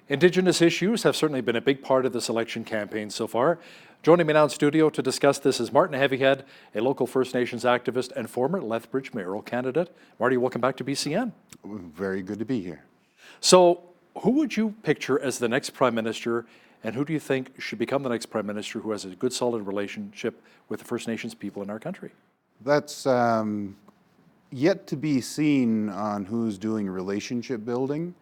Indigenous issues have certainly been a big part of this election campaign so far. Joining me now in studio to discuss this is Martin Heavyhead, a local First Nations activist and former Lethbridge mayoral candidate. Marty, welcome back to BCN. Very good to be here. So, who would you picture as the next Prime Minister, and who do you think should become the next Prime Minister who has a good, solid relationship with the First Nations people in our country? That's yet to be seen on who's doing relationship building.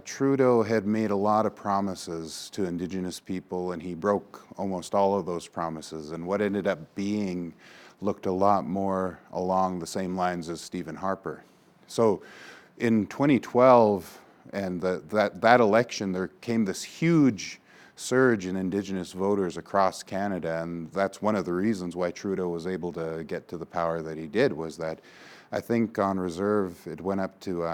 Trudeau had made a lot of promises to Indigenous people, and he broke almost all of those promises. And what ended up being looked a lot more along the same lines as Stephen Harper. So in 2012 and that election, there came this huge surge in Indigenous voters across Canada, and that's one of the reasons why Trudeau was able to get to the power that he did, was that I think on reserve it went up to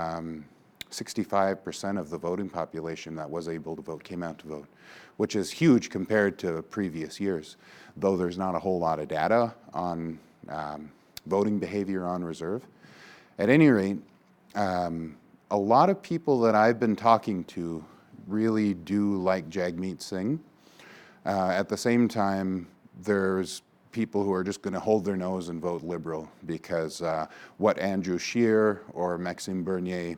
65% of the voting population that was able to vote came out to vote, which is huge compared to previous years, though there's not a whole lot of data on voting behavior on reserve. At any rate, a lot of people that I've been talking to really do like Jagmeet Singh. At the same time, there's people who are just going to hold their nose and vote Liberal because what Andrew Scheer or Maxime Bernier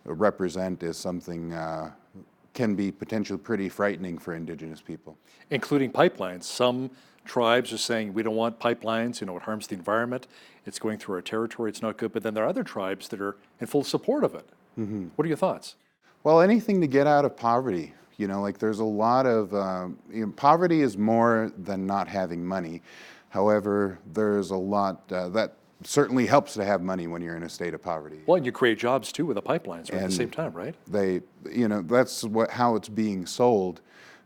represent is something can be potentially pretty frightening for Indigenous people. Including pipelines. Some tribes are saying we don't want pipelines, it harms the environment, it's going through our territory, it's not good, but then there are other tribes that are in full support of it. Mm-hmm. What are your thoughts? Well, anything to get out of poverty. There's a lot of, poverty is more than not having money. However, there's a lot that certainly helps to have money when you're in a state of poverty. Well, and you create jobs too with the pipelines at the same time, right? That's how it's being sold.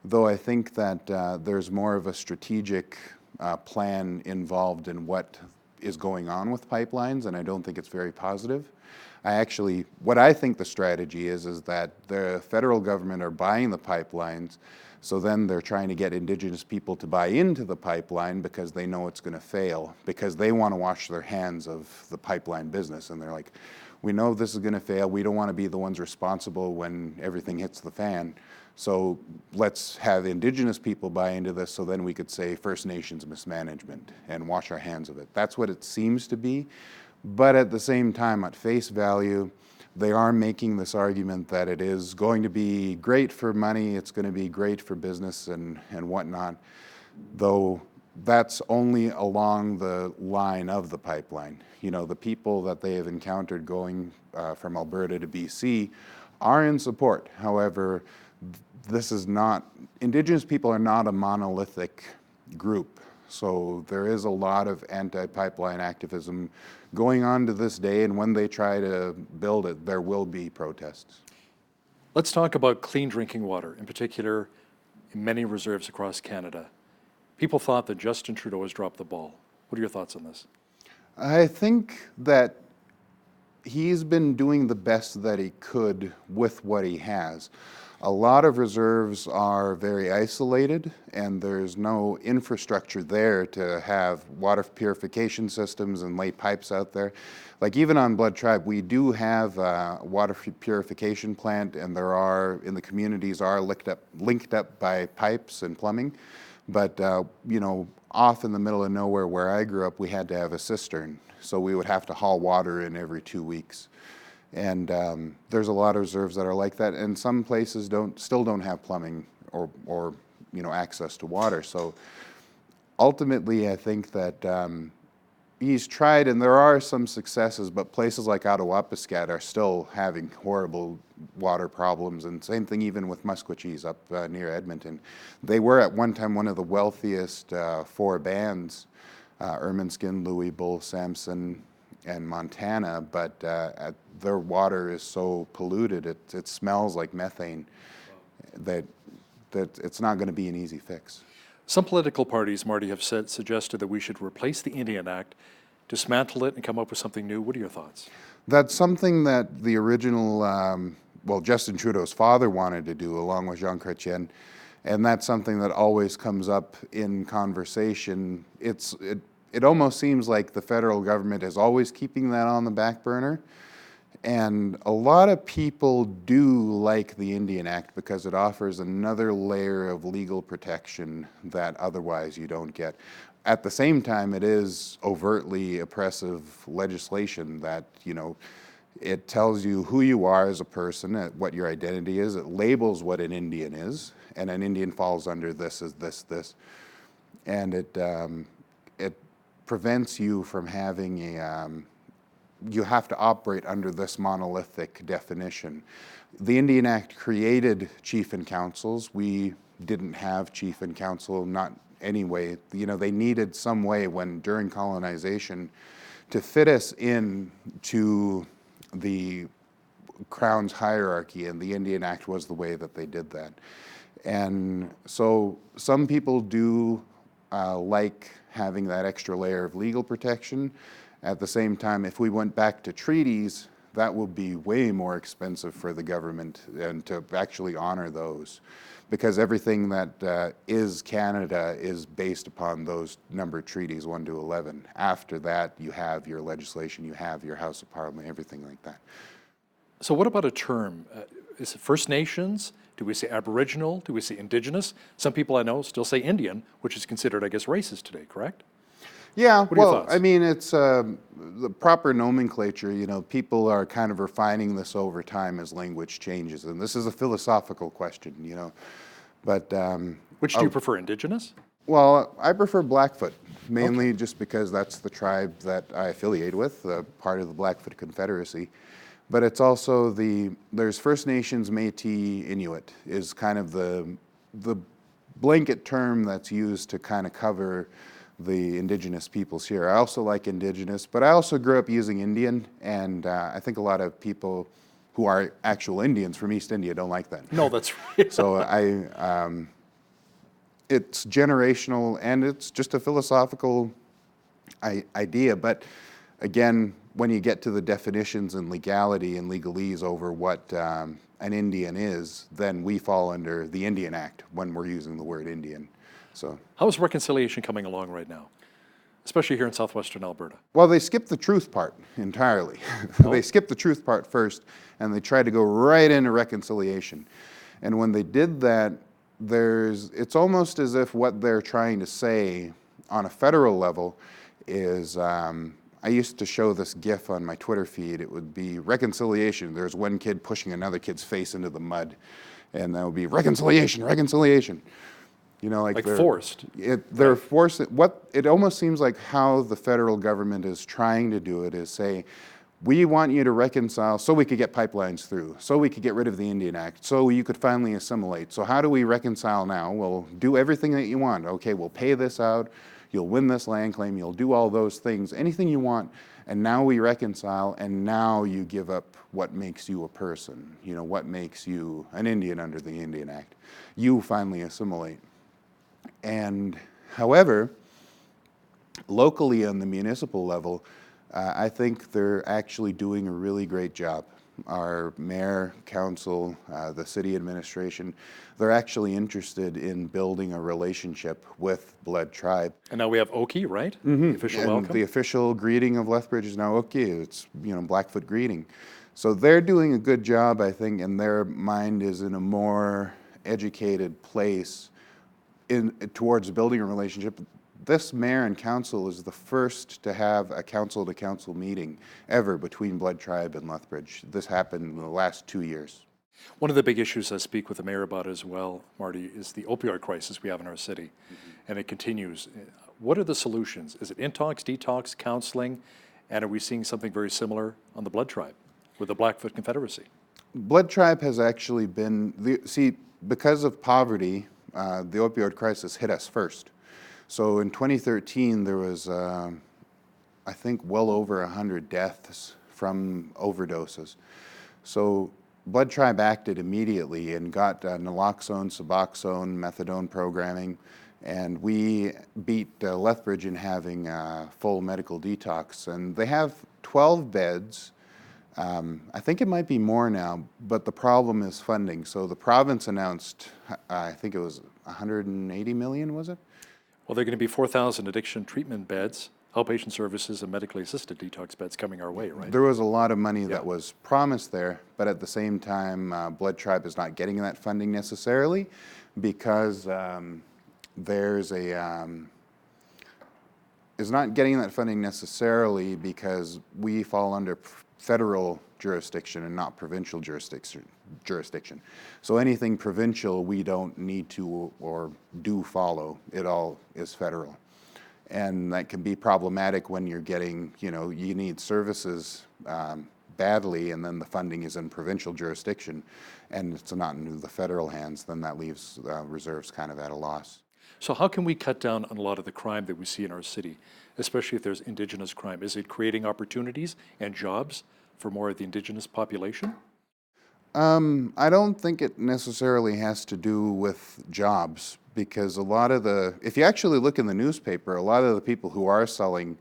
Though I think that there's more of a strategic plan involved in what is going on with pipelines, and I don't think it's very positive. What I think the strategy is that the federal government are buying the pipelines, so then they're trying to get Indigenous people to buy into the pipeline because they know it's going to fail, because they want to wash their hands of the pipeline business. And they're like, we know this is going to fail. We don't want to be the ones responsible when everything hits the fan. So let's have Indigenous people buy into this so then we could say First Nations mismanagement and wash our hands of it. That's what it seems to be. But at the same time, at face value, they are making this argument that it is going to be great for money, it's going to be great for business and whatnot, though that's only along the line of the pipeline. The people that they have encountered going from Alberta to BC are in support. However, Indigenous people are not a monolithic group. So there is a lot of anti-pipeline activism going on to this day, and when they try to build it, there will be protests. Let's talk about clean drinking water, in particular in many reserves across Canada. People thought that Justin Trudeau has dropped the ball. What are your thoughts on this? I think that he's been doing the best that he could with what he has. A lot of reserves are very isolated, and there's no infrastructure there to have water purification systems and lay pipes out there. Like even on Blood Tribe, we do have a water purification plant, and in the communities are linked up by pipes and plumbing. But off in the middle of nowhere where I grew up, we had to have a cistern, so we would have to haul water in every 2 weeks. And there's a lot of reserves that are like that, and some places still don't have plumbing or access to water. So ultimately, I think that he's tried, and there are some successes, but places like Ottawapiskat are still having horrible water problems, and same thing even with Musquecheese up near Edmonton. They were at one time one of the wealthiest 4 bands, Ermineskin, Louis, Bull, Samson, and Montana, but their water is so polluted, it smells like methane, that it's not going to be an easy fix. Some political parties, Marty, have suggested that we should replace the Indian Act, dismantle it, and come up with something new. What are your thoughts? That's something that the original, Justin Trudeau's father wanted to do, along with Jean Chrétien, and that's something that always comes up in conversation. It almost seems like the federal government is always keeping that on the back burner, And a lot of people do like the Indian Act because it offers another layer of legal protection that otherwise you don't get. At the same time, it is overtly oppressive legislation that, it tells you who you are as a person, what your identity is. It labels what an Indian is, and an Indian falls under this as this. And it prevents you from having you have to operate under this monolithic definition. The Indian Act created chief and councils. We didn't have chief and council, not anyway. They needed some way during colonization to fit us in to the Crown's hierarchy, and the Indian Act was the way that they did that. And so some people do like having that extra layer of legal protection. At the same time, if we went back to treaties, that would be way more expensive for the government and to actually honor those, because everything that is Canada is based upon those numbered treaties, 1 to 11. After that, you have your legislation, you have your House of Parliament, everything like that. So what about a term? Is it First Nations? Do we say Aboriginal? Do we say Indigenous? Some people I know still say Indian, which is considered, I guess, racist today, correct? Yeah, What are your well, thoughts? I mean, it's the proper nomenclature. People are kind of refining this over time as language changes, and this is a philosophical question, But Which do you prefer, Indigenous? well, I prefer Blackfoot, mainly just because that's the tribe that I affiliate with, part of the Blackfoot Confederacy. But it's also there's First Nations, Métis, Inuit is kind of the blanket term that's used to kind of cover the Indigenous peoples here. I also like Indigenous, but I also grew up using Indian, and I think a lot of people who are actual Indians from East India don't like that. No, that's right. So it's generational, and it's just a philosophical idea. But again, when you get to the definitions and legality and legalese over what an Indian is, then we fall under the Indian Act when we're using the word Indian. So, How is reconciliation coming along right now, especially here in southwestern Alberta? well, they skipped the truth part entirely. They skipped the truth part first, and they tried to go right into reconciliation. And when they did that, it's almost as if what they're trying to say on a federal level is, I used to show this GIF on my Twitter feed. It would be reconciliation. There's one kid pushing another kid's face into the mud, and that would be reconciliation, reconciliation. Like forced. They're forced. It almost seems like how the federal government is trying to do it is say, we want you to reconcile so we could get pipelines through, so we could get rid of the Indian Act, so you could finally assimilate. So how do we reconcile now? Well, do everything that you want. Okay, we'll pay this out. You'll win this land claim. You'll do all those things, anything you want. And now we reconcile, and now you give up what makes you a person, what makes you an Indian under the Indian Act. You finally assimilate. And however, locally on the municipal level, I think they're actually doing a really great job. Our mayor, council, the city administration, they're actually interested in building a relationship with Blood Tribe. And now we have Oki, right? The official And welcome. the official greeting of Lethbridge is now okay. It's, Blackfoot greeting. So they're doing a good job, I think, and their mind is in a more educated place towards building a relationship. This mayor and council is the first to have a council-to-council meeting ever between Blood Tribe and Lethbridge. This happened in the last 2 years. One of the big issues I speak with the mayor about as well, Marty, is the opioid crisis we have in our city, and it continues. What are the solutions? Is it intox, detox, counseling, and are we seeing something very similar on the Blood Tribe with the Blackfoot Confederacy? Blood Tribe has actually been, because of poverty, the opioid crisis hit us first. So in 2013, there was, I think, well over 100 deaths from overdoses. So Blood Tribe acted immediately and got naloxone, Suboxone, methadone programming, and we beat Lethbridge in having full medical detox. And they have 12 beds. I think it might be more now, but the problem is funding. So the province announced, I think it was 180 million, was it? Well, there are going to be 4,000 addiction treatment beds, outpatient services and medically assisted detox beds coming our way, right? There was a lot of money Yeah. that was promised there, but at the same time, Blood Tribe is not getting that funding necessarily because there's a is not getting that funding necessarily because we fall under federal jurisdiction and not provincial jurisdiction. So anything provincial we don't need to or do follow. It all is federal. And that can be problematic when you're getting, you need services badly and then the funding is in provincial jurisdiction and it's not in the federal hands, then that leaves reserves kind of at a loss. So how can we cut down on a lot of the crime that we see in our city, especially if there's Indigenous crime? Is it creating opportunities and jobs for more of the Indigenous population? I don't think it necessarily has to do with jobs because if you actually look in the newspaper, a lot of the people who are selling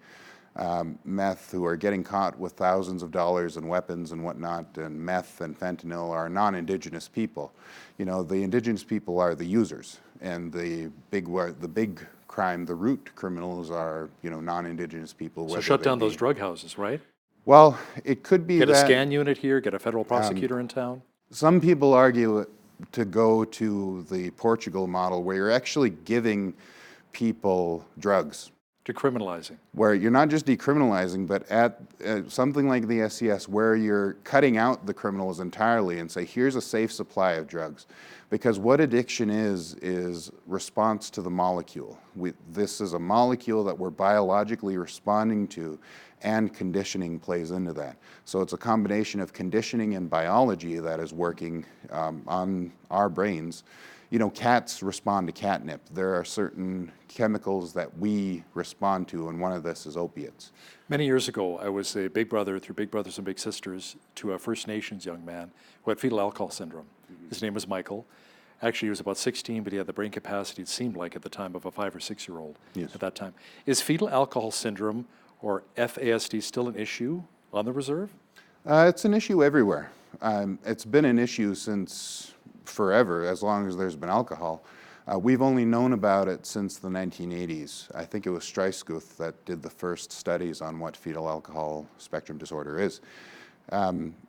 meth, who are getting caught with thousands of dollars in weapons and whatnot, and meth and fentanyl are non-Indigenous people. The Indigenous people are the users, and the big crime, the root criminals are, non-Indigenous people. So shut down those drug houses, right? Well, it could be Get that a scan unit here, get a federal prosecutor in town. some people argue to go to the Portugal model where you're actually giving people drugs. Decriminalizing. Where you're not just decriminalizing, but at something like the SCS where you're cutting out the criminals entirely and say, here's a safe supply of drugs. Because what addiction is response to the molecule. This is a molecule that we're biologically responding to, and conditioning plays into that. So it's a combination of conditioning and biology that is working on our brains. Cats respond to catnip. There are certain chemicals that we respond to, and one of this is opiates. Many years ago, I was a big brother through Big Brothers and Big Sisters to a First Nations young man who had fetal alcohol syndrome. His name was Michael. Actually, he was about 16, but he had the brain capacity, it seemed like, at the time of a 5 or 6 year old Yes. at that time. Is fetal alcohol syndrome, or FASD, still an issue on the reserve? It's an issue everywhere. It's been an issue since forever, as long as there's been alcohol. We've only known about it since the 1980s. I think it was Streisguth that did the first studies on what fetal alcohol spectrum disorder is.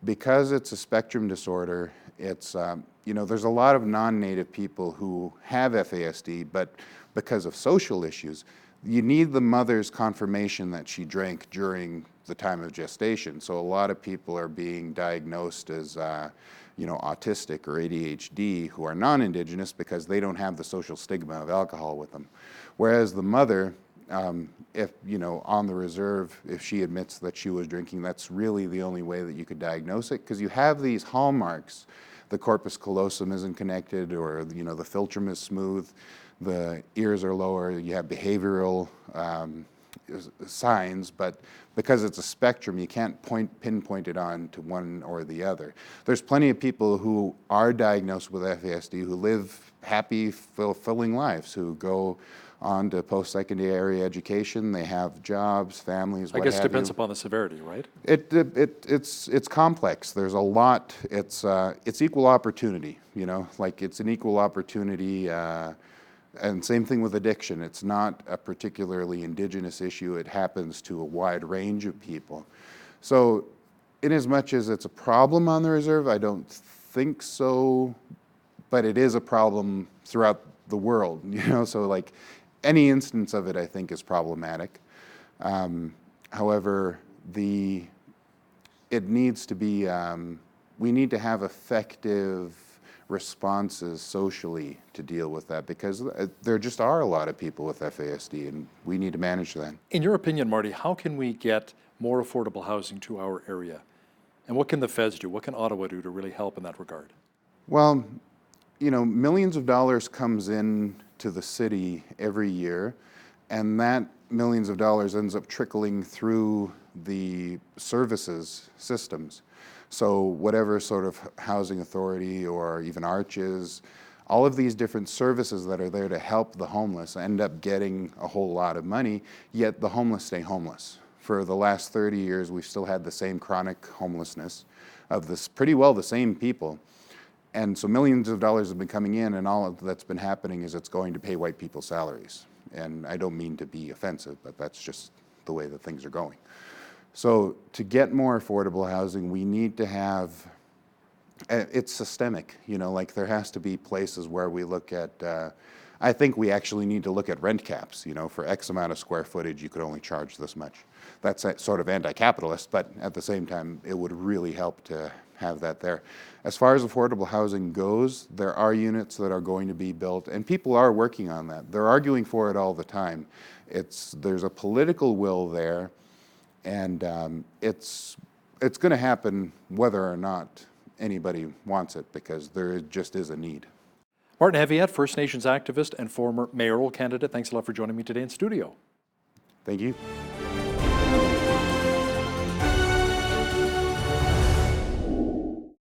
Because it's a spectrum disorder, it's, there's a lot of non-native people who have FASD, but because of social issues, you need the mother's confirmation that she drank during the time of gestation. So a lot of people are being diagnosed as autistic or ADHD who are non-Indigenous because they don't have the social stigma of alcohol with them. Whereas the mother, if, on the reserve, if she admits that she was drinking, that's really the only way that you could diagnose it, because you have these hallmarks. The corpus callosum isn't connected, or, the philtrum is smooth, the ears are lower, you have behavioral signs, but because it's a spectrum, you can't pinpoint it on to one or the other. There's plenty of people who are diagnosed with FASD who live happy, fulfilling lives, who go on to post-secondary education, they have jobs, families, what I guess have it depends you. upon the severity, right? It's complex. There's a lot. It's equal opportunity. It's an equal opportunity. And same thing with addiction. It's not a particularly Indigenous issue. It happens to a wide range of people. So, in as much as it's a problem on the reserve, I don't think so. But it is a problem throughout the world. So any instance of it, I think, is problematic. However, it needs to be. We need to have effective responses socially to deal with that, because there just are a lot of people with FASD, and we need to manage that. In your opinion, Marty, how can we get more affordable housing to our area? And what can the feds do? What can Ottawa do to really help in that regard? Well, millions of dollars comes in to the city every year, and that millions of dollars ends up trickling through the services systems. So whatever sort of housing authority or even Arches, all of these different services that are there to help the homeless end up getting a whole lot of money, yet the homeless stay homeless. For the last 30 years, we've still had the same chronic homelessness of pretty well the same people. And so millions of dollars have been coming in, and all that's been happening is it's going to pay white people's salaries. And I don't mean to be offensive, but that's just the the way that things are going. So to get more affordable housing, we need to have, it's systemic, you know, like there has to be places where we look at, I think we actually need to look at rent caps, you know, for X amount of square footage, you could only charge this much. That's sort of anti-capitalist, but at the same time, it would really help to have that there. As far as affordable housing goes, there are units that are going to be built, and people are working on that. They're arguing for it all the time. There's a political will there, and it's going to happen whether or not anybody wants it, because there just is a need. Martin Heavyhead, First Nations activist and former mayoral candidate, thanks a lot for joining me today in studio. Thank you.